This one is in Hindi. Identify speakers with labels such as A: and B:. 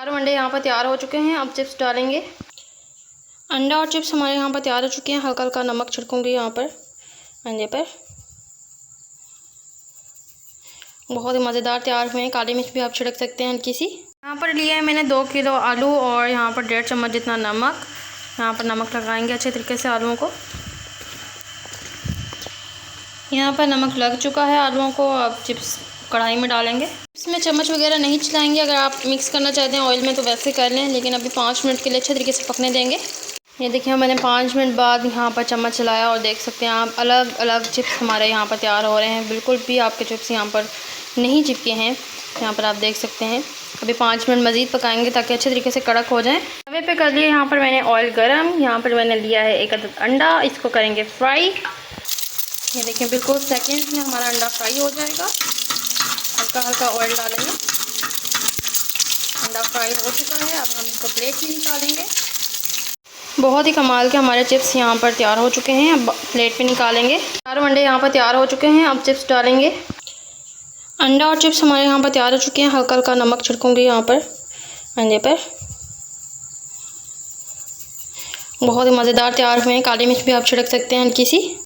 A: चारों अंडे यहाँ पर तैयार हो चुके हैं। अब चिप्स डालेंगे। अंडा और चिप्स हमारे यहाँ पर तैयार हो चुके हैं। हल्का हल्का नमक छिड़कूंगी यहाँ पर अंडे पर। बहुत ही मज़ेदार तैयार हुए हैं। काली मिर्च भी आप छिड़क सकते हैं हल्की सी। यहाँ पर लिया है मैंने 2 किलो आलू और यहाँ पर 1.5 चम्मच जितना नमक। यहाँ पर नमक लगाएंगे अच्छे तरीके से आलूओं को। यहाँ पर नमक लग चुका है आलूओं को। अब चिप्स कढ़ाई में डालेंगे। इसमें चम्मच वगैरह नहीं चलाएंगे। अगर आप मिक्स करना चाहते हैं ऑयल में तो वैसे कर लें, लेकिन अभी 5 मिनट के लिए अच्छे तरीके से पकने देंगे। ये देखिए मैंने 5 मिनट बाद यहाँ पर चम्मच चलाया और देख सकते हैं आप अलग अलग चिप्स हमारे यहाँ पर तैयार हो रहे हैं। बिल्कुल भी आपके चिप्स यहाँ पर नहीं चिपके हैं। यहाँ पर आप देख सकते हैं। अभी 5 मिनट मज़ीद पकाएंगे ताकि अच्छे तरीके से कड़क हो जाएं। तवे पे कर लिए यहाँ पर मैंने ऑयल गरम। यहाँ पर मैंने लिया है 1 अदद अंडा। इसको करेंगे फ्राई। ये देखिए बिल्कुल सेकंड्स में हमारा अंडा फ्राई हो जाएगा। हल्का हल्का ऑयल डालेंगे। अंडा फ्राई हो चुका है। अब हम इसको प्लेट में निकालेंगे। बहुत ही कमाल के हमारे चिप्स यहाँ पर तैयार हो चुके हैं। अब प्लेट पे निकालेंगे। चारों अंडे यहाँ पर तैयार हो चुके हैं। अब चिप्स डालेंगे। अंडा और चिप्स हमारे यहाँ पर तैयार हो चुके हैं। हल्का हल्का नमक छिड़कूंगी यहाँ पर अंडे पर। बहुत ही मज़ेदार तैयार हुए हैं। काली मिर्च भी आप छिड़क सकते हैं हल्की सी।